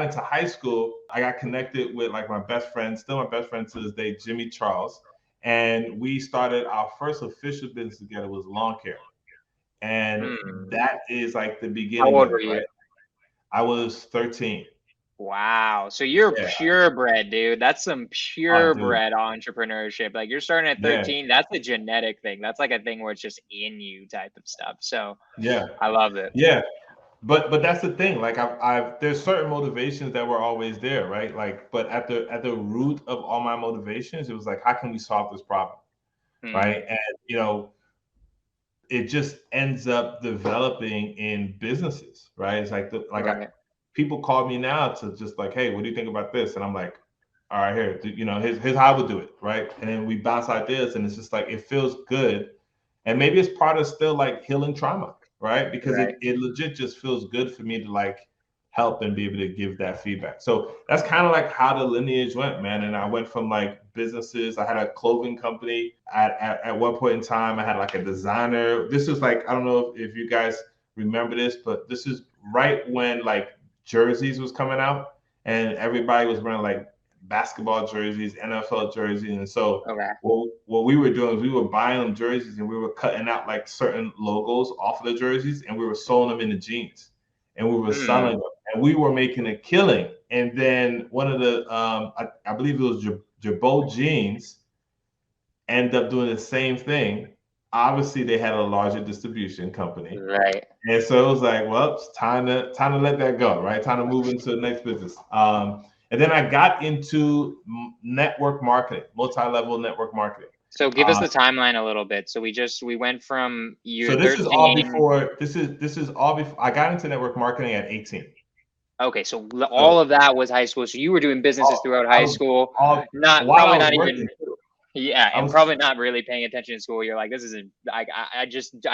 into high school, I got connected with like my best friend, still my best friend to this day, Jimmy Charles. And we started our first official business together was lawn care. And that is like the How beginning old of were it, you? right? I was 13. Wow. So you're Yeah. purebred, dude. That's some Oh, dude. purebred entrepreneurship. Like you're starting at Yeah. 13. That's a genetic thing. That's like a thing where it's just in you type of stuff. So Yeah. I love it. Yeah. But that's the thing. Like I've there's certain motivations that were always there, right? Like, but at the root of all my motivations, it was like, how can we solve this problem, Hmm. right? And it just ends up developing in businesses, right? It's like Right. people call me now to just like, hey, what do you think about this? And I'm like, all right, here, here's how I would do it, right? And then we bounce ideas, and it's just like it feels good, and maybe it's part of still like healing trauma, right? Because Right. it legit just feels good for me to like help and be able to give that feedback. So that's kind of like how the lineage went, man. And I went from like businesses. I had a clothing company at one point in time. I had like a designer. This is like, I don't know if you guys remember this, but this is right when like jerseys was coming out and everybody was wearing like basketball jerseys, NFL jerseys. And so Okay. what we were doing is we were buying them jerseys and we were cutting out like certain logos off of the jerseys and we were sewing them into jeans and we were selling Hmm. them and we were making a killing. And then one of the, I believe it was Jabot jeans, end up doing the same thing. Obviously, they had a larger distribution company, Right. and so it was like, well, it's time to let that go, right? Time to move into the next business. And then I got into network marketing, multi-level network marketing. So give us Uh, the timeline a little bit. So we went from so year this is all 13. before. This is all before I got into network marketing at 18. Okay, so So all of that was high school. So you were doing businesses all, throughout I high was school, all not while I probably was not working even. too. Yeah, I and was probably not really paying attention in school. You're like, this isn't. I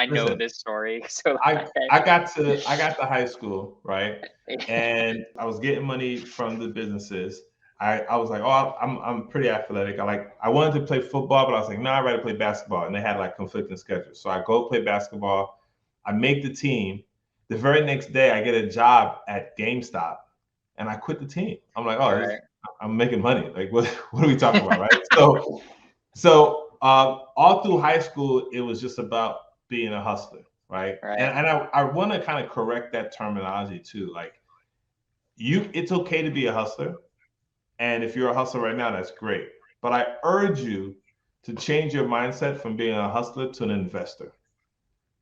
know listen. this story. So I like, I got to high school, right? okay. And I was getting money from the businesses. I was like, oh, I'm pretty athletic. I wanted to play football, but I was like, no, I'd rather play basketball. And they had like conflicting schedules. So I go play basketball. I make the team. The very next day, I get a job at GameStop, and I quit the team. I'm like, oh, Right. I'm making money. Like, what are we talking about, right? So all through high school, it was just about being a hustler, right? And, Right. and I want to kind of correct that terminology too. Like it's okay to be a hustler, and if you're a hustler right now, that's great. But I urge you to change your mindset from being a hustler to an investor,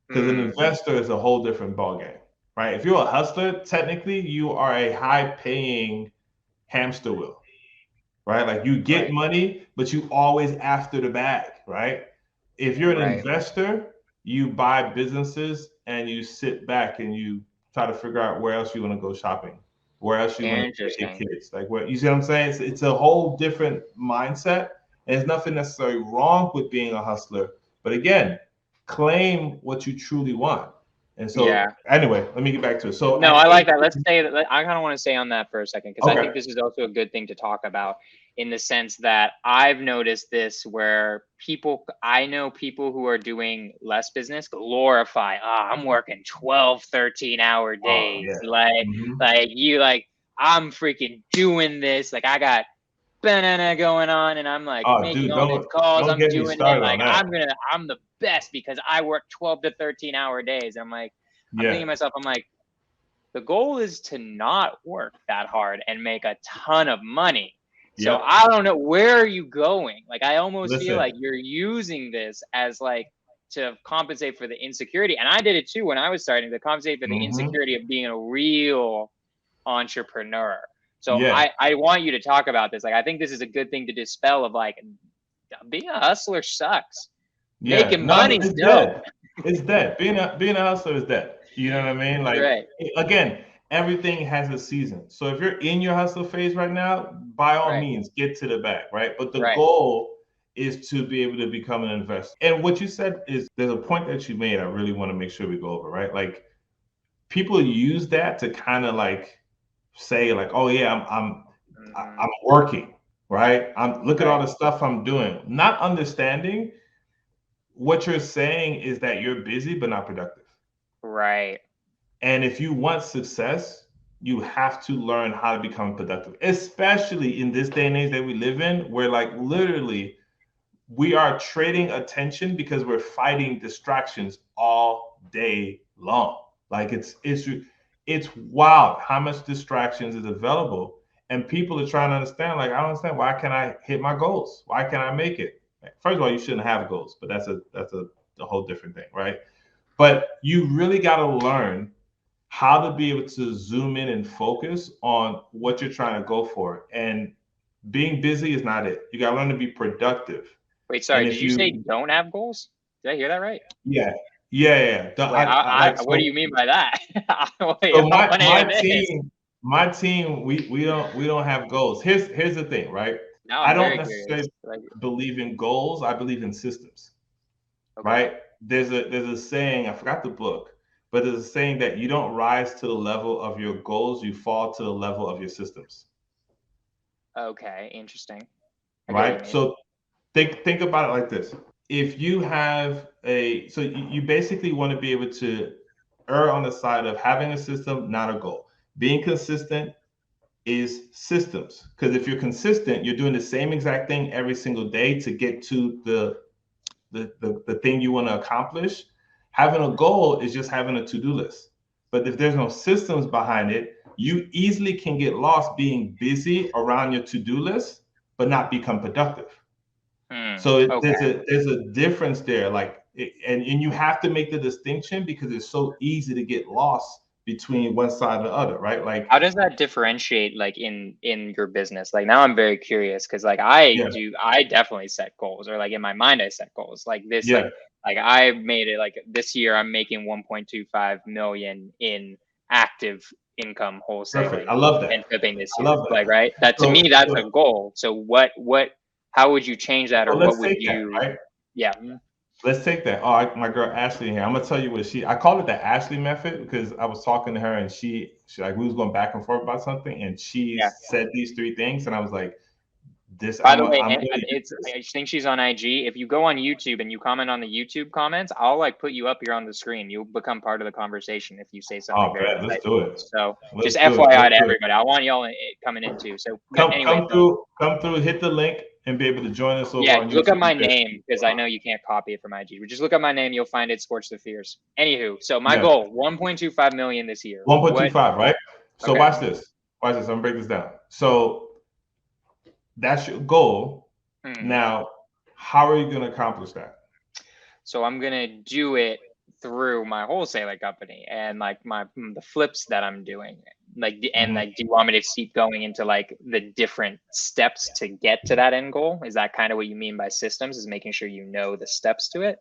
because an Hmm. investor is a whole different ballgame, right? If you're a hustler, technically you are a high-paying hamster wheel, right? Like you get Right. money, but you always after the bag, right? If you're an Right. investor, you buy businesses and you sit back and you try to figure out where else you want to go shopping, where else you want to take Interesting. your kids. Like what you see what I'm saying? It's a whole different mindset. And there's nothing necessarily wrong with being a hustler. But again, claim what you truly want. And so Yeah. anyway, let me get back to it. So No, at I like that. 18, Let's say that. I kind of want to stay on that for a second because I think okay. this is also a good thing to talk about in the sense that I've noticed this where I know people who are doing less business glorify, I'm working 12, 13-hour Oh days. yeah. Hmm. Like, I'm freaking doing this. Like, I got banana going on and I'm like Oh making dude, all these don't calls. don't I'm get me doing it. started on Like, that. I'm the best because I work 12 to 13-hour days. I'm thinking Yeah. to myself, I'm like, the goal is to not work that hard and make a ton of money. So Yep. I don't know, where are you going? Like I almost feel Listen. like you're using this as like to compensate for the insecurity. And I did it too when I was starting to compensate for the Hmm. insecurity of being a real entrepreneur. So Yeah. I want you to talk about this. Like I think this is a good thing to dispel of like being a hustler sucks. Yeah. Making No, money's it's dope. dead. It's dead. Being a hustler is dead. You know what I mean? Like Right. again, everything has a season. So if you're in your hustle phase right now, by all Right. means, get to the back, right? But the Right. goal is to be able to become an investor. And what you said is there's a point that you made I really want to make sure we go over, right? Like people use that to kind of like say like, oh yeah, Mm-hmm. I'm working, right? I'm look at all Right. the stuff I'm doing, not understanding what you're saying is that you're busy but not productive. Right. And if you want success, you have to learn how to become productive, especially in this day and age that we live in, where like literally we are trading attention because we're fighting distractions all day long. Like it's wild how much distractions is available, and people are trying to understand. Like, I don't understand, why can't I hit my goals? Why can't I make it? First of all, you shouldn't have goals, but that's a whole different thing, right? But you really got to learn how to be able to zoom in and focus on what you're trying to go for. And being busy is not it. You got to learn to be productive. Wait, And sorry, did if you say you, don't have goals? Did I hear that right? yeah, yeah. Wait, I like, what do you mean by that? Wait, so I want to my hear this. team, we don't have goals. Here's the thing, right? Now I I'm don't very curious. necessarily Like, believe in goals. I believe in systems, okay, right? There's a saying, I forgot the book, but there's a saying that you don't rise to the level of your goals, you fall to the level of your systems, okay, interesting. I get what you right? mean. So think about it like this. If you have so you basically want to be able to err on the side of having a system, not a goal. Being consistent is systems, because if you're consistent, you're doing the same exact thing every single day to get to the thing you want to accomplish. Having a goal is just having a to-do list. But if there's no systems behind it, you easily can get lost being busy around your to-do list, but not become productive. So there's Okay. a difference there, like, and you have to make the distinction because it's so easy to get lost between one side and the other, right? Like, How does that differentiate like in your business? Like now I'm very curious because like I yeah, do I definitely set goals, or like in my mind I set goals. Like this yeah, like I made it like this year I'm making 1.25 million in active income perfect. wholesaling I love and that. flipping this I year. love Like that. right? That to me So that's a so goal. So what how would you change that, so or what let's would take that, you right? yeah. Let's take that. Oh, my girl Ashley in here. I'm gonna tell you what I call it the Ashley method because I was talking to her and she like we was going back and forth about something and she Yeah. said these three things and I was like, this By the way, I'm and gonna use it's this. I think she's on IG. If you go on YouTube and you comment on the YouTube comments, I'll like put you up here on the screen. You'll become part of the conversation if you say something Oh, very bet. Let's do insightful. it. So Let's just do it. FYI Let's to do it. everybody, I want y'all coming in too. So anyway, so Come through, hit the link and be able to join us over yeah, on look YouTube up my because name because I know you can't copy it from IG. But just look up my name, you'll find it. Skorch the Fears. Anywho, so my yeah, goal 1.25 million this year. What? 1.25, right? So Okay. watch this. Watch this. I'm gonna break this down. So that's your goal. Hmm. Now, how are you gonna accomplish that? So I'm gonna do it through my wholesaler company and like the flips that I'm doing. And Mhm. like, do you want me to keep going into like the different steps to get to that end goal? Is that kind of what you mean by systems? Is making sure you know the steps to it?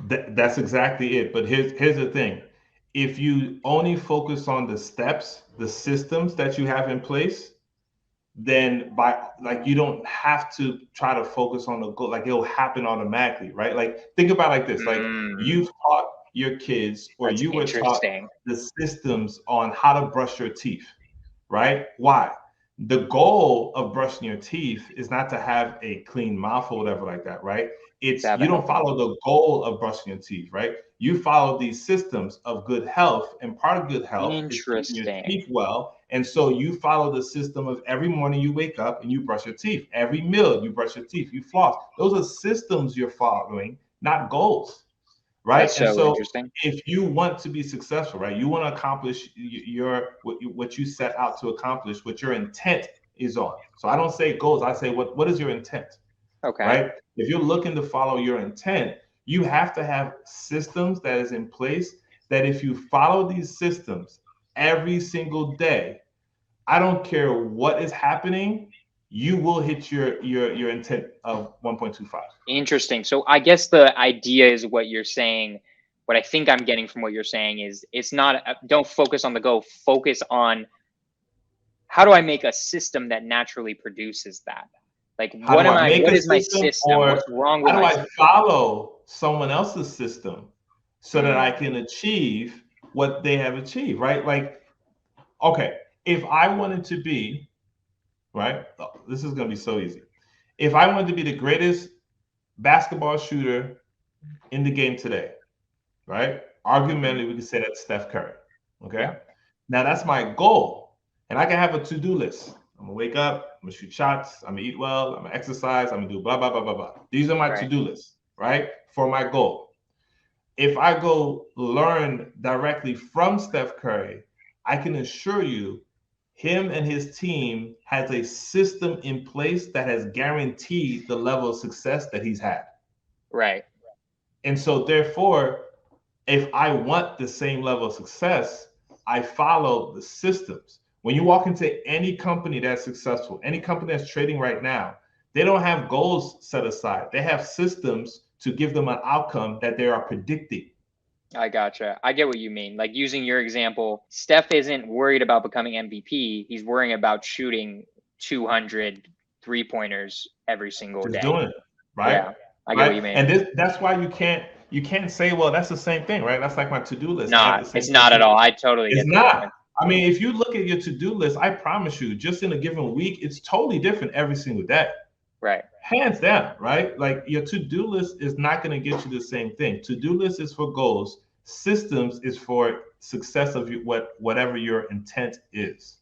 That's exactly it. But here's the thing. If you only focus on the steps, the systems that you have in place, then by like you don't have to try to focus on the goal. Like it'll happen automatically, right? Like think about it like this. Like Mm, you've taught your kids or that's you were taught interesting. the systems on how to brush your teeth, right? Why? The goal of brushing your teeth is not to have a clean mouth or whatever like that, right? To It's have a you don't healthy mouth. follow the goal of brushing your teeth, right? You follow these systems of good health, and part of good health is keeping your Interesting. teeth well. And so you follow the system of every morning you wake up and you brush your teeth. Every meal you brush your teeth, you floss. Those are systems you're following, not goals, right? That's And so so interesting. if you want to be successful, right, you want to accomplish what you set out to accomplish, what your intent is on. So I don't say goals, I say what is your intent, Okay. right? If you're looking to follow your intent, you have to have systems that is in place that if you follow these systems every single day, I don't care what is happening, you will hit your intent of 1.25. Interesting. So I guess the idea is what you're saying. What I think I'm getting from what you're saying is it's not, don't focus on the goal, focus on how do I make a system that naturally produces that? Like, How do I make what a is my system, system? or What's wrong with how do my I system? follow someone else's system so that I Hmm. can achieve what they have achieved, right? Like, okay, if I wanted to be, right, this is going to be so easy. If I wanted to be the greatest basketball shooter in the game today, right? Hmm. Argumentally, we could say that's Steph Curry, Yeah. okay? Now that's my goal. And I can have a to-do list. I'm gonna wake up, I'm gonna shoot shots, I'm gonna eat well, I'm gonna exercise, I'm gonna do blah, blah, blah, blah, blah. These are my Right. to-do lists, right? For my goal. If I go learn directly from Steph Curry, I can assure you him and his team has a system in place that has guaranteed the level of success that he's had. Right. And so therefore, if I want the same level of success, I follow the systems. When you walk into any company that's successful, any company that's trading right now, they don't have goals set aside. They have systems to give them an outcome that they are predicting. I gotcha. I get what you mean. Like using your example, Steph isn't worried about becoming MVP. He's worrying about shooting 200 3-pointers every single Just day. doing it, right? Yeah, I get Right. what you mean. And that's why you can't say, well, that's the same thing, right? That's like my to-do list. I have the same It's not thing. at all. I totally It's get that. not. I mean, if you look at your to-do list, I promise you, just in a given week, it's totally different every single day. Right. Hands down, right? Like your to-do list is not going to get you the same thing. To-do list is for goals. Systems is for success of whatever your intent is,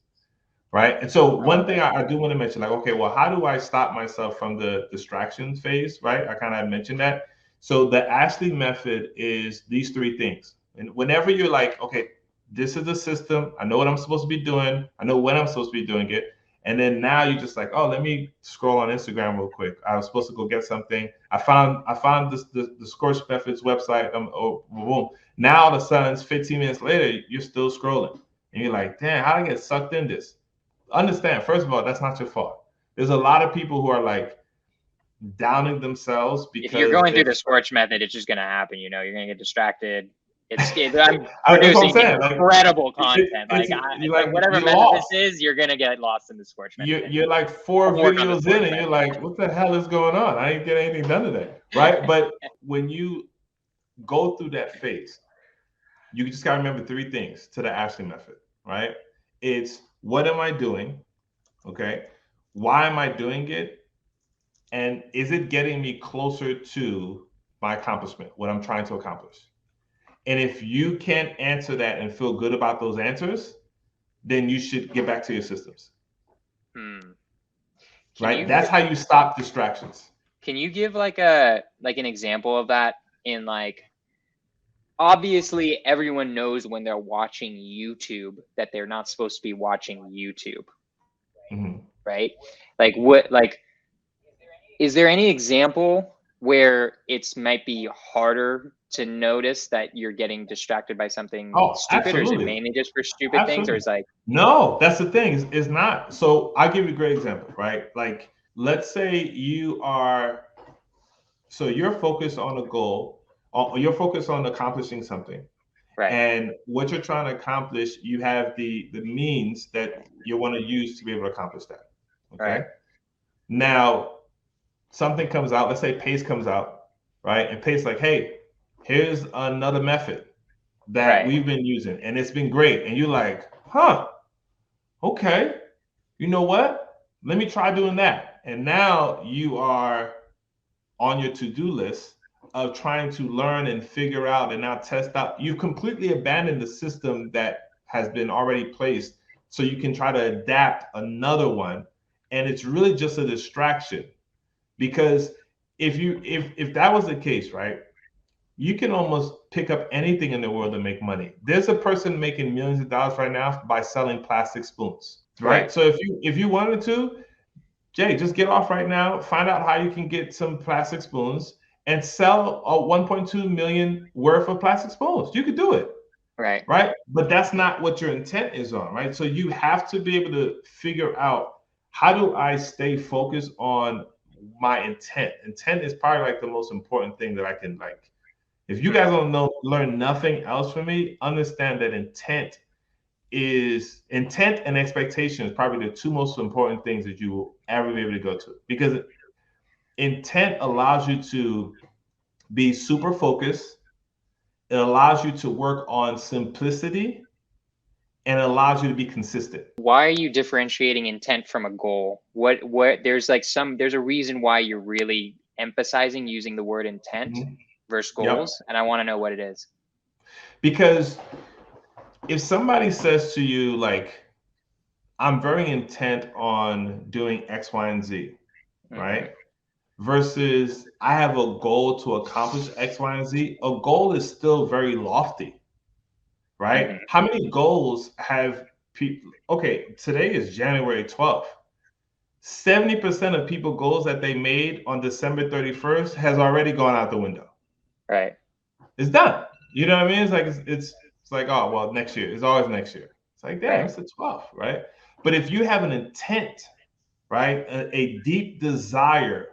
right? And so one thing I do want to mention, like, okay, well, how do I stop myself from the distraction phase, right? I kind of mentioned that. So the Ashley method is these three things. And whenever you're like, okay, this is the system, I know what I'm supposed to be doing, I know when I'm supposed to be doing it. And then now you're just like, oh, let me scroll on Instagram real quick. I was supposed to go get something. I found this the Skorch Method's website. Boom. Now all of a sudden, 15 minutes later, you're still scrolling, and you're like, damn, how did I get sucked in this? Understand, first of all, that's not your fault. There's a lot of people who are like downing themselves because if you're going through the Skorch method, it's just gonna happen. You know, you're gonna get distracted. I'm that's what I'm producing saying. incredible content. Whatever method lost. this is, you're gonna get lost in the Skorch method. You're like 4 videos in, and you're like, what the hell is going on? I ain't get anything done today, right? But when you go through that phase, you just gotta remember three things to the Ashley method, right? It's what am I doing? Okay. Why am I doing it? And is it getting me closer to my accomplishment, what I'm trying to accomplish? And if you can't answer that and feel good about those answers, then you should get back to your systems. Right? That's how you stop distractions. Can you give like an example of that in like, obviously everyone knows when they're watching YouTube that they're not supposed to be watching YouTube. Mm-hmm. Right? Is there any example where it's might be harder to notice that you're getting distracted by something stupid, absolutely. or is it mainly just for stupid things, or is like no, that's the thing, it's not. So I'll give you a great example, right? Like, let's say you're focused on a goal, or you're focused on accomplishing something, right? And what you're trying to accomplish, you have the means that you want to use to be able to accomplish that. Okay. Right. Now something comes out, let's say Pace comes out, right? And Pace like, hey, here's another method that we've been using and it's been great. And you're like, huh, okay, you know what? Let me try doing that. And now you are on your to-do list of trying to learn and figure out and now test out. You've completely abandoned the system that has been already placed so you can try to adapt another one. And it's really just a distraction. Because if that was the case, right, you can almost pick up anything in the world and make money. There's a person making millions of dollars right now by selling plastic spoons, right? So if you wanted to, Jay, just get off right now, find out how you can get some plastic spoons and sell a 1.2 million worth of plastic spoons. You could do it. Right. But that's not what your intent is on, right? So you have to be able to figure out, how do I stay focused on my intent? Intent is probably like the most important thing that I can like. If you guys don't learn nothing else from me, understand that intent and expectation is probably the two most important things that you will ever be able to go to, because intent allows you to be super focused. It allows you to work on simplicity, and it allows you to be consistent. Why are you differentiating intent from a goal? What there's a reason why you're really emphasizing using the word intent versus goals, and I want to know what it is. Because if somebody says to you, like, I'm very intent on doing X, Y, and Z, right? Versus I have a goal to accomplish X, Y, and Z. A goal is still very lofty, right? Mm-hmm. How many goals have people? Okay, today is January 12th. 70% of people goals that they made on December 31st has already gone out the window. Right. It's done. You know what I mean? It's like it's like, oh well, next year. It's always next year. It's like, damn, Right. it's the 12th, right? But if you have an intent, right, a deep desire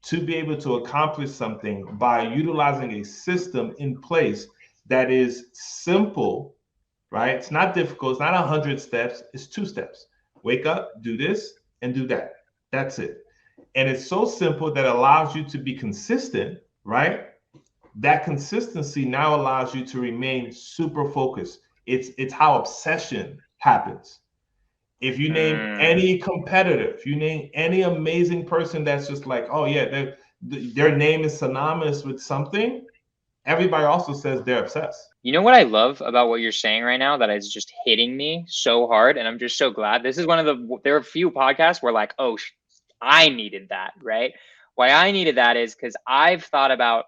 to be able to accomplish something by utilizing a system in place that is simple, right? It's not difficult. It's not 100 steps. It's 2 steps. Wake up, do this, and do that. That's it. And it's so simple that allows you to be consistent, right? That consistency now allows you to remain super focused. It's how obsession happens. If you name any competitor, if you name any amazing person that's just like, oh yeah, their name is synonymous with something, everybody also says they're obsessed. You know what I love about what you're saying right now that is just hitting me so hard, and I'm just so glad. This is one of there are a few podcasts where like, oh, I needed that, right? Why I needed that is because I've thought about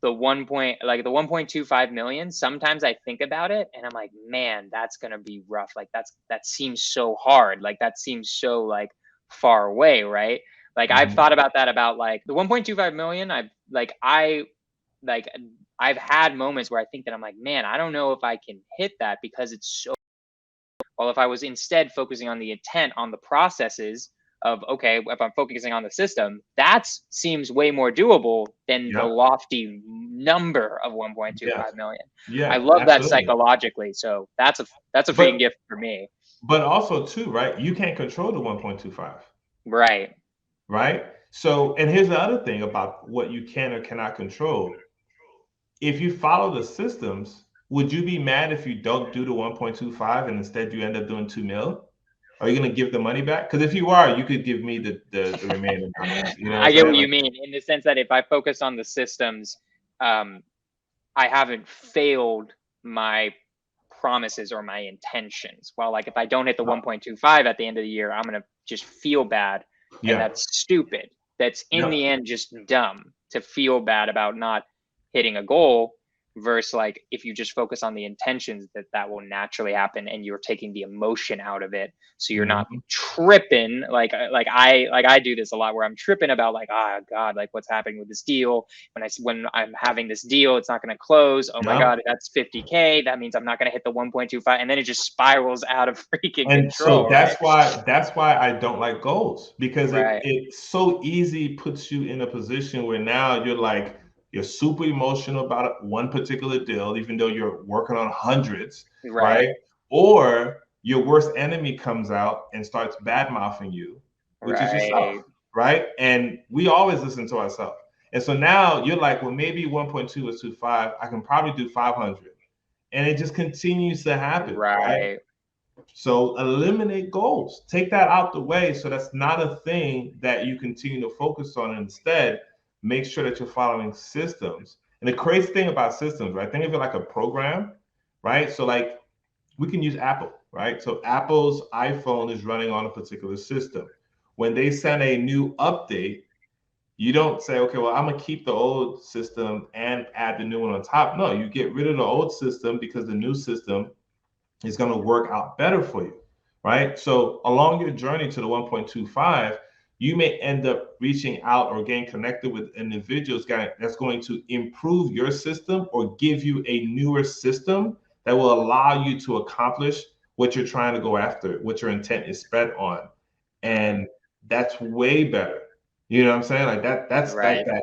the 1.25 million. Sometimes I think about it and I'm like, man, that's gonna be rough. Like that seems so hard. Like that seems so like far away, right? Like I've thought about that about like the 1.25 million. I've had moments where I think that I'm like, man, I don't know if I can hit that because it's so. Well, if I was instead focusing on the intent, on the processes of, okay, if I'm focusing on the system, that seems way more doable than the Yep. lofty number of 1.25 Yes. million. Yeah. I love that Absolutely. psychologically. So that's a freaking gift for me. But also too, right? You can't control the 1.25. Right. Right? So, and here's the other thing about what you can or cannot control. If you follow the systems, would you be mad if you don't do the 1.25 and instead you end up doing 2 mil? Are you going to give the money back? Because if you are, you could give me the remaining balance. You know what I I'm get saying? what you Like, mean in the sense that if I focus on the systems, I haven't failed my promises or my intentions. Well, like if I don't hit the 1.25 at the end of the year, I'm going to just feel bad. And yeah. that's stupid. That's in the end just dumb to feel bad about not hitting a goal versus like if you just focus on the intentions that will naturally happen and you're taking the emotion out of it so you're not tripping like I do this a lot where I'm tripping about like, oh god, like what's happening with this deal when I'm having this deal, it's not going to close, oh my god, that's 50K, that means I'm not going to hit the 1.25, and then it just spirals out of freaking And so control, right? that's why I don't like goals, because Right. it so easy puts you in a position where now you're super emotional about one particular deal, even though you're working on hundreds, Right. right? Or your worst enemy comes out and starts bad mouthing you, which is yourself, Right. right? And we always listen to ourselves. And so now you're like, well, maybe 1.2 is 2.5. I can probably do 500. And it just continues to happen, right? Right. So eliminate goals. Take that out the way so that's not a thing that you continue to focus on. Instead, make sure that you're following systems. And the crazy thing about systems, right? Think of it like a program, right? So like we can use Apple, right? So Apple's iPhone is running on a particular system. When they send a new update, you don't say, okay, well, I'm gonna keep the old system and add the new one on top. No, you get rid of the old system because the new system is going to work out better for you, right? So along your journey to the 1.25, you may end up reaching out or getting connected with individuals that's going to improve your system or give you a newer system that will allow you to accomplish what you're trying to go after, what your intent is spread on. And that's way better. You know what I'm saying? Like that's like Right.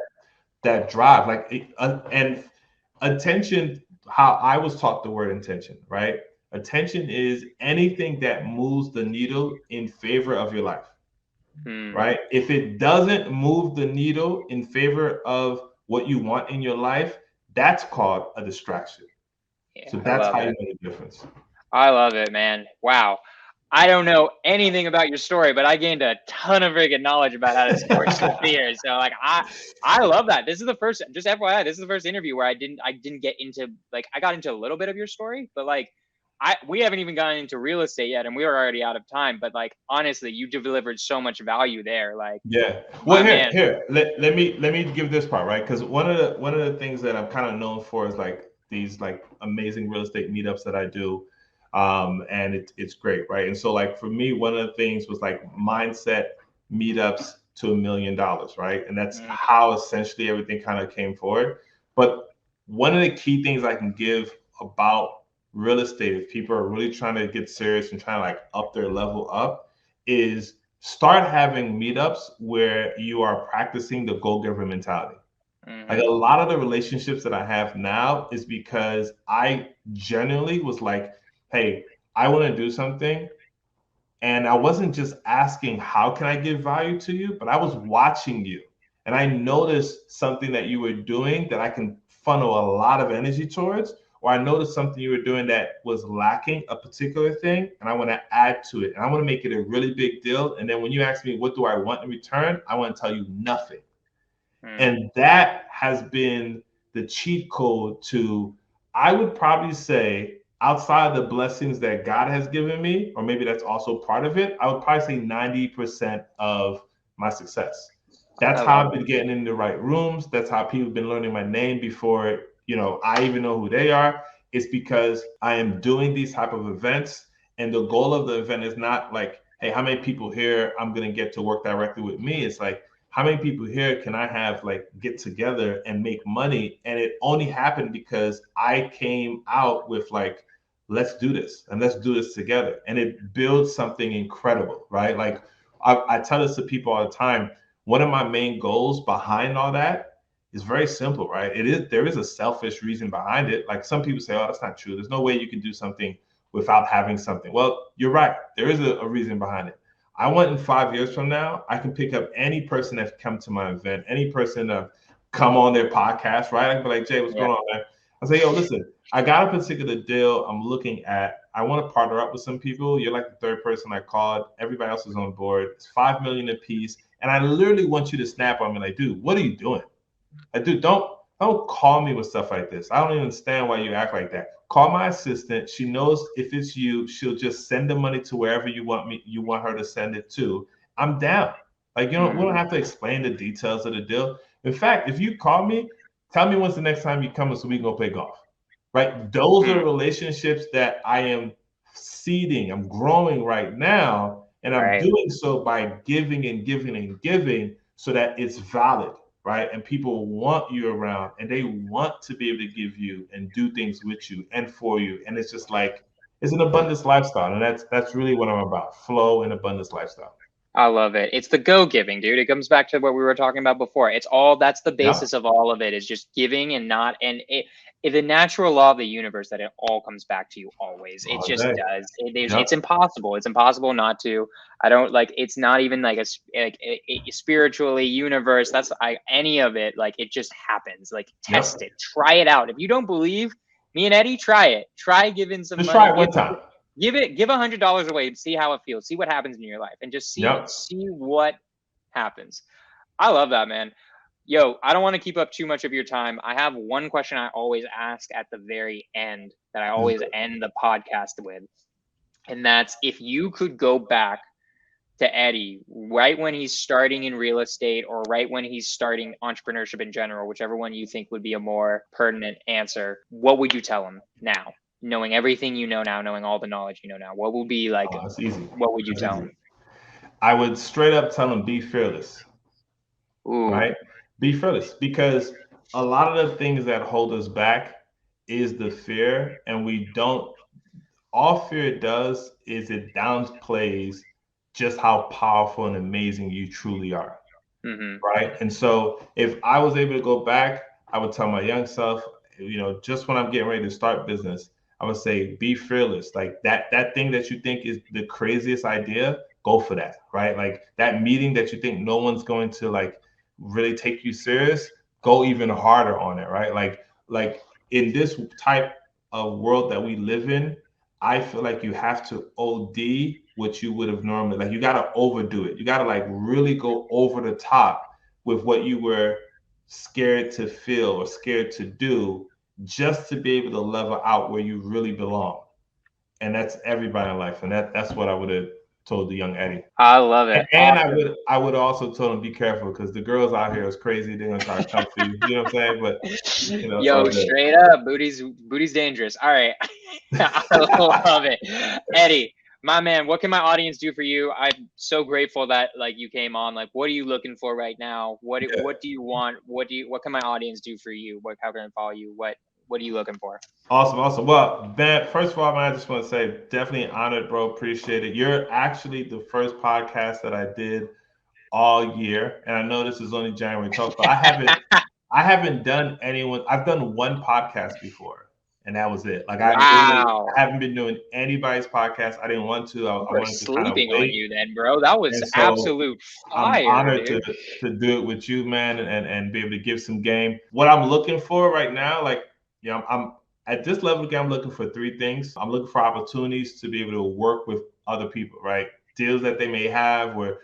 that drive, and attention, how I was taught the word intention, right? Attention is anything that moves the needle in favor of your life, right? If it doesn't move the needle in favor of what you want in your life, that's called a distraction. Yeah, So I that's love how you it. know the difference. I love it, man. Wow. I don't know anything about your story, but I gained a ton of freaking knowledge about how to scorch the fears. So like I love that. This is the first, just FYI, this is the first interview where I didn't get into, like, I got into a little bit of your story, but like we haven't even gotten into real estate yet, and we were already out of time. But like honestly, you delivered so much value there. Like, Yeah. Well, my man. let me give this part, right? Because one of the things that I'm kind of known for is like these like amazing real estate meetups that I do. And it's great, right? And so like for me, one of the things was like mindset meetups to $1 million, right? And that's Mm, how essentially everything kind of came forward. But one of the key things I can give about real estate, if people are really trying to get serious and trying to like up their level up, is start having meetups where you are practicing the go-giver mentality. Like mhm. a lot of the relationships that I have now is because I genuinely was like, hey, I want to do something. And I wasn't just asking, how can I give value to you? But I was watching you. And I noticed something that you were doing that I can funnel a lot of energy towards, or I noticed something you were doing that was lacking a particular thing, and I want to add to it. And I want to make it a really big deal. And then when you ask me, what do I want in return? I want to tell you nothing. Mm, And that has been the cheat code to, I would probably say, outside of the blessings that God has given me, or maybe that's also part of it, I would probably say 90% of my success. That's I how love I've it. been getting in the right rooms. That's how people have been learning my name before, I even know who they are. It's because I am doing these type of events. And the goal of the event is not like, hey, how many people here I'm going to get to work directly with me? It's like, how many people here can I have like get together and make money? And it only happened because I came out with like, let's do this and let's do this together. And it builds something incredible, right? Like I tell this to people all the time. One of my main goals behind all that is very simple, right? There is a selfish reason behind it. Like some people say, oh, that's not true. There's no way you can do something without having something. Well, you're right. There is a reason behind it. I want in 5 years from now, I can pick up any person that's come to my event, any person that come on their podcast, right? I can be like, Jay, what's Yeah. going on, man? I say, yo, listen, I got a particular deal I'm looking at. I want to partner up with some people. You're like the third person I called. Everybody else is on board. It's 5 million a piece. And I literally want you to snap on me like, dude, what are you doing? Like, dude, don't call me with stuff like this. I don't even understand why you act like that. Call my assistant. She knows if it's you, she'll just send the money to wherever you want her to send it to. I'm down. Like, we don't Mm, have to explain the details of the deal. In fact, if you call me, tell me when's the next time you come so we can go play golf. Right? Those are mm, relationships that I am seeding. I'm growing right now. And I'm right. doing so by giving and giving and giving so that it's valid, right? And people want you around and they want to be able to give you and do things with you and for you. And it's just like it's an abundance lifestyle. And that's really what I'm about. Flow and abundance lifestyle. I love it. It's the go giving, dude. It comes back to what we were talking about before. That's the Yeah. basis of all of it is just giving and not, and the natural law of the universe that it all comes back to you always. It All just day. does. It's Yep. impossible. It's impossible not to. I don't like, it's not even like spiritually universe. Any of it. Like it just happens. Like test Yep. it, try it out. If you don't believe me and Eddy, try it. Try giving some Just try money. it one time. Give $100 away and see how it feels. See what happens in your life, and just see Yep. what happens. I love that, man. Yo, I don't want to keep up too much of your time. I have one question I always ask at the very end that I always end the podcast with, and that's if you could go back to Eddy right when he's starting in real estate or right when he's starting entrepreneurship in general, whichever one you think would be a more pertinent answer, what would you tell him now? Knowing everything you know now, knowing all the knowledge you know now, what will be like, Oh, that's easy. what would you That's tell easy. him? I would straight up tell them be fearless, Ooh. right? Be fearless because a lot of the things that hold us back is the fear, and we don't. All fear does is it downplays just how powerful and amazing you truly are, Mm-hmm. right? And so, if I was able to go back, I would tell my young self, just when I'm getting ready to start business, I would say, be fearless. Like that thing that you think is the craziest idea, go for that, right? Like that meeting that you think no one's going to like really take you serious, go even harder on it, right? Like in this type of world that we live in, I feel like you have to OD what you would have normally like you got to overdo it. You got to like really go over the top with what you were scared to feel or scared to do just to be able to level out where you really belong. and that's everybody in life. And that's what I would have told the young Eddy. I love it. And Awesome. I would also told him be careful because the girls out here is crazy. They're gonna try to come for you. You know what I'm saying? But it's all Yo, good. straight up, booty's dangerous. All right. I love it. Eddy, my man, what can my audience do for you? I'm so grateful that like you came on. Like, what are you looking for right now? What do you want? What can my audience do for you? How can I follow you? What are you looking for? Awesome. Well, Ben, first of all, man, I just want to say definitely honored, bro. Appreciate it. You're actually the first podcast that I did all year, and I know this is only January talk, but I haven't done anyone. I've done one podcast before, and that was it. Like I haven't been doing anybody's podcast. I didn't want to. I wanted to kind of sleeping wait. on you, then, bro. That was And so absolute fire. I'm honored dude. to do it with you, man, and be able to give some game. What I'm looking for right now, like, I'm at this level again, I'm looking for three things. I'm looking for opportunities to be able to work with other people, right? Deals that they may have or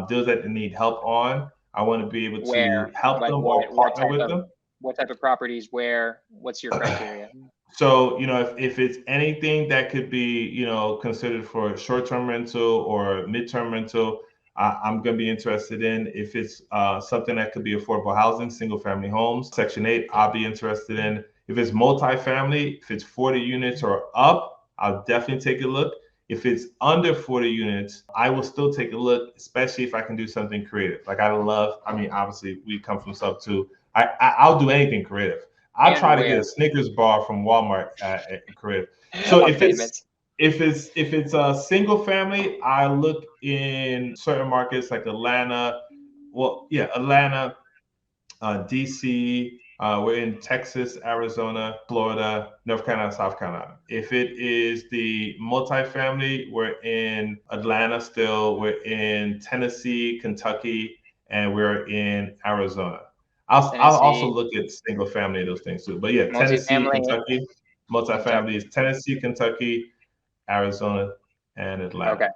deals that they need help on. I want to be able to help them or partner with them. What type of properties? Where? What's your criteria? So, if it's anything that could be, considered for short-term rental or midterm rental, I'm going to be interested in. If it's something that could be affordable housing, single-family homes, Section 8, I'll be interested in. If it's multifamily, if it's 40 units or up, I'll definitely take a look. If it's under 40 units, I will still take a look, especially if I can do something creative. Like obviously we come from sub too. I'll do anything creative. I'll try to get a Snickers bar from Walmart at creative. So if it's a single family, I look in certain markets like Atlanta. Atlanta, DC. We're in Texas, Arizona, Florida, North Carolina, South Carolina. If it is the multifamily, we're in Atlanta still. We're in Tennessee, Kentucky, and we're in Arizona. I'll also look at single family those things too. But yeah, Tennessee, Kentucky, multifamily is Tennessee, Kentucky, Arizona, and Atlanta. Okay,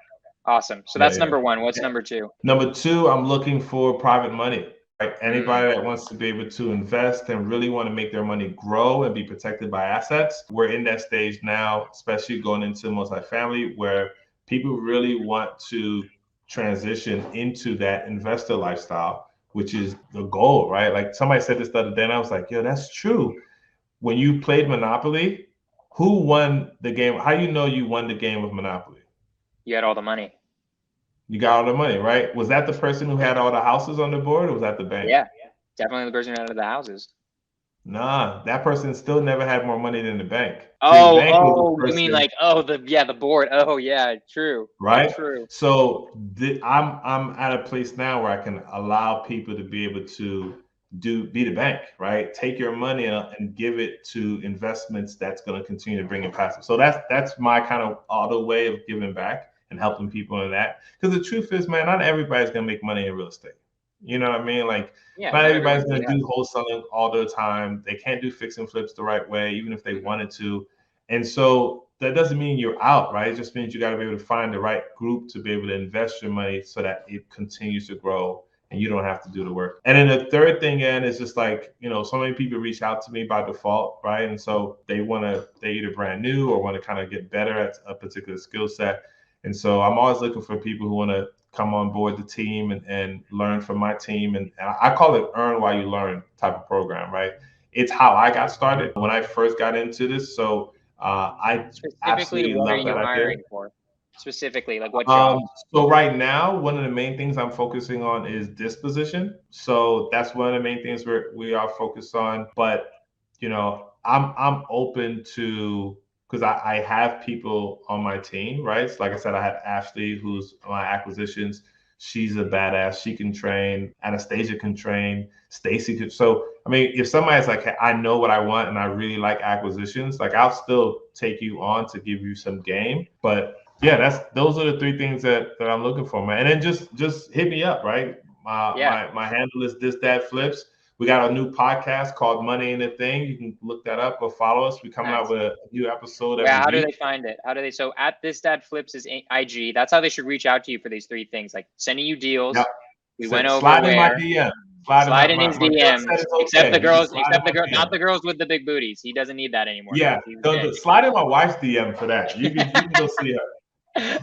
awesome. So that's number one. What's number two? Number two, I'm looking for private money. Like anybody that wants to be able to invest and really want to make their money grow and be protected by assets. We're in that stage now, especially going into multifamily, where people really want to transition into that investor lifestyle, which is the goal, right? Like somebody said this the other day, and I was like, yo, that's true. When you played Monopoly, who won the game? How do you know you won the game of Monopoly? You had all the money. You got all the money, right? Was that the person who had all the houses on the board, or was that the bank? Yeah, definitely the person who had the houses. Nah, that person still never had more money than the bank. You mean like the board? Oh yeah, true. Right. True. So I'm at a place now where I can allow people to be able to be the bank, right? Take your money and give it to investments that's going to continue to bring in passive. So that's my kind of auto way of giving back and helping people in that. Because the truth is, man, not everybody's going to make money in real estate. You know what I mean? Like, not everybody's going to do wholesaling all the time. They can't do fix and flips the right way, even if they wanted to. And so that doesn't mean you're out, right? It just means you got to be able to find the right group to be able to invest your money so that it continues to grow and you don't have to do the work. And then the third thing is just like, so many people reach out to me by default, right? And so they either brand new or want to kind of get better at a particular skill set. And so I'm always looking for people who want to come on board the team and learn from my team. And I call it earn while you learn type of program, right? It's how I got started when I first got into this. So I absolutely love that idea. Specifically, like what jobs? So right now, one of the main things I'm focusing on is disposition. So that's one of the main things we are focused on. But I'm open to, because I have people on my team, right? So like I said, I have Ashley, who's my acquisitions. She's a badass. She can train. Anastasia can train. Stacy could. So, I mean, if somebody's like, hey, I know what I want and I really like acquisitions, like I'll still take you on to give you some game. But yeah, those are the three things that I'm looking for, man. And then just hit me up, right? My handle is This Dad Flips. We got a new podcast called Money Ain't a Thing. You can look that up or follow us. We're coming out with a new episode every week. How do they find it? So at This Dad Flips is IG. That's how they should reach out to you for these three things, like sending you deals. Yep. We went over slide in my DM. Slide in his my girl DMs, said it's except okay. the You can girls, slide in my not DM. the girls with the big booties. He doesn't need that anymore. Yeah, He's don't slide in my wife's DM for that. You can go see her.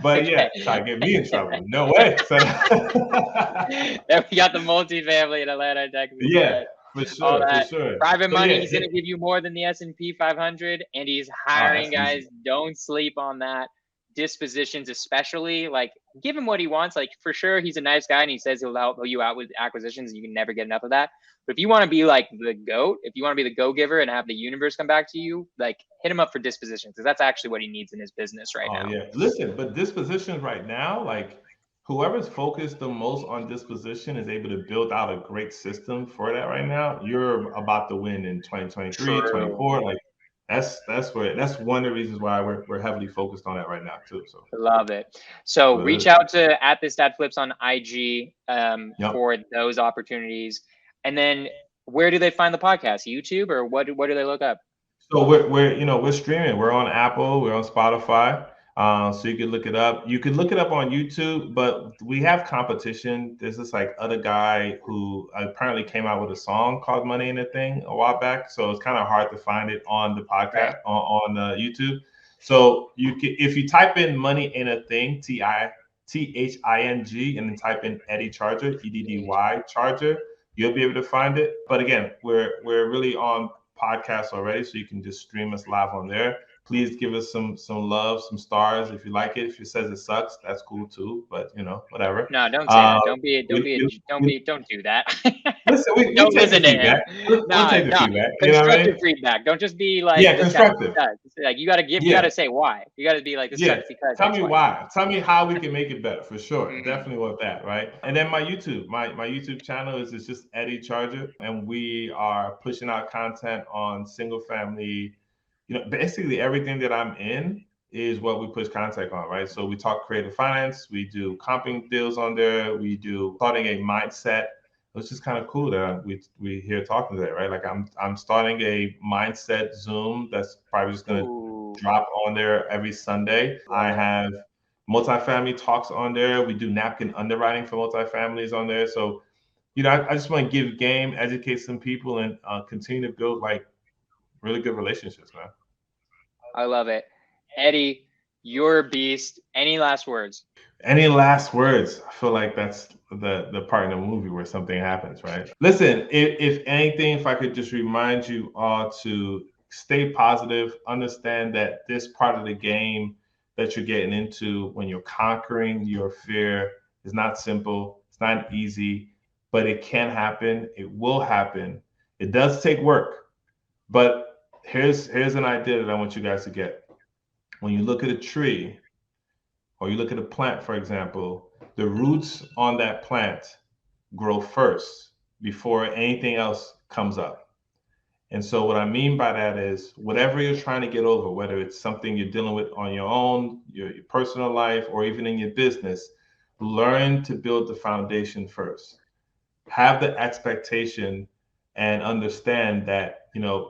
But okay. yeah, try to get me in trouble. No way. So, Then we got the multifamily in Atlanta, Texas. yeah, for All sure, for that sure. private So money. yeah, He's going to give you more than the S&P 500, and he's hiring that's guys. easy. Don't sleep on that. Dispositions, especially, like, give him what he wants. Like, for sure, he's a nice guy, and he says he'll help you out with acquisitions. And you can never get enough of that. But if you want to be like the GOAT, if you want to be the go-giver and have the universe come back to you, like, hit him up for dispositions, because that's actually what he needs in his business right now. Oh yeah. Listen, but dispositions right now, like whoever's focused the most on disposition is able to build out a great system for that right now. You're about to win in 2023, True. 24. Like that's one of the reasons why we're heavily focused on that right now too. So Love it. So reach out to at this dad flips on IG yep. for those opportunities. And then where do they find the podcast? YouTube, or what do they look up? So we're streaming. We're on Apple. We're on Spotify. So you can look it up. You could look it up on YouTube, but we have competition. There's this like other guy who apparently came out with a song called "Money in a Thing" a while back. So it's kind of hard to find it on the podcast on YouTube. So if you type in "Money in a Thing" THING and then type in Eddy Charger EDDY Charger, you'll be able to find it. But again, we're really on podcast already, so you can just stream us live on there. Please give us some love, some stars if you like it. If it says it sucks, that's cool too. But whatever. No, don't say that. Don't do that. Listen, we don't take listen the to feedback. him. We'll take the feedback. Constructive feedback. Don't just be like, constructive. Like you gotta give. You gotta say why. You gotta be like, this sucks because. Tell me why. Tell me how we can make it better for sure. Mm-hmm. Definitely want that, right? And then my YouTube channel is just Eddy Charger, and we are pushing out content on single family. Basically everything that I'm in is what we push content on, right? So we talk creative finance, we do comping deals on there, we do starting a mindset. It's just kind of cool that we here talking today, right? Like I'm starting a mindset Zoom that's probably just gonna drop on there every Sunday. I have multifamily talks on there. We do napkin underwriting for multifamilies on there. So, I just want to give game, educate some people, and continue to build like really good relationships, man. I love it. Eddy, you're a beast. Any last words? Any last words? I feel like that's the part in the movie where something happens, right? Listen, if anything, if I could just remind you all to stay positive, understand that this part of the game that you're getting into when you're conquering your fear is not simple. It's not easy, but it can happen. It will happen. It does take work, but here's an idea that I want you guys to get. When you look at a tree or you look at a plant, for example, the roots on that plant grow first before anything else comes up. And so what I mean by that is whatever you're trying to get over, whether it's something you're dealing with on your own, your personal life, or even in your business, learn to build the foundation first. Have the expectation and understand that,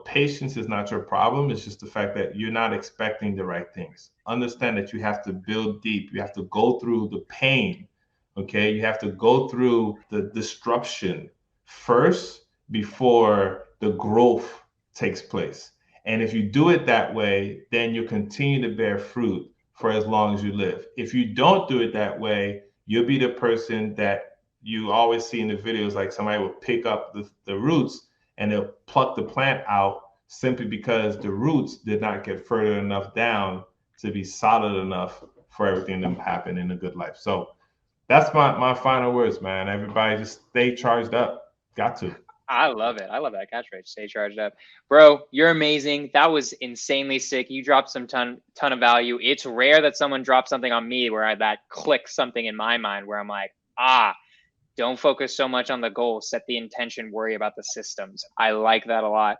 patience is not your problem. It's just the fact that you're not expecting the right things. Understand that you have to build deep. You have to go through the pain. Okay. You have to go through the disruption first before the growth takes place. And if you do it that way, then you continue to bear fruit for as long as you live. If you don't do it that way, you'll be the person that you always see in the videos, like somebody will pick up the roots and they'll pluck the plant out simply because the roots did not get further enough down to be solid enough for everything to happen in a good life. So that's my final words, man. Everybody just stay charged up. Got to. I love it. I love that catchphrase. Stay charged up. Bro, you're amazing. That was insanely sick. You dropped some ton of value. It's rare that someone drops something on me where that clicks something in my mind where I'm like, don't focus so much on the goal. Set the intention, worry about the systems. I like that a lot.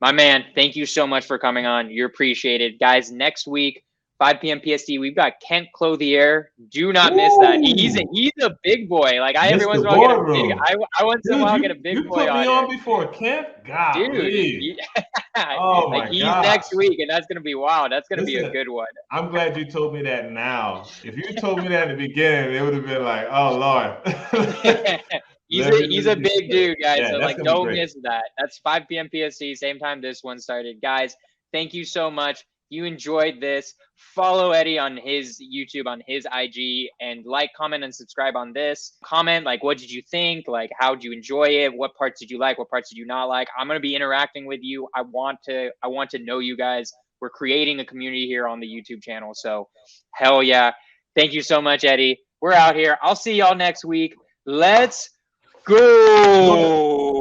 My man, thank you so much for coming on. You're appreciated. Guys, next week, 5 p.m. PST, we've got Kent Clothier. Do not miss that. He's a big boy. Like every once in a while get a big. I once in a while get a big boy on. You put me on before Kent, God, dude. Oh my he's gosh. next week, and that's gonna be wild. That's gonna be a good one. I'm glad you told me that now. If you told me that in the beginning, it would have been like, oh Lord. He's a Literally big sick. dude, guys. Yeah, So that's like, gonna be don't great. miss that. That's 5 p.m. PST, same time this one started. Guys, thank you so much. You enjoyed this. Follow Eddy on his YouTube, on his IG, and like, comment, and subscribe on this. Comment like, what did you think? Like, how did you enjoy it? What parts did you like? What parts did you not like? I'm gonna be interacting with you. I want to know you guys. We're creating a community here on the YouTube channel. So, hell yeah! Thank you so much, Eddy. We're out here. I'll see y'all next week. Let's go.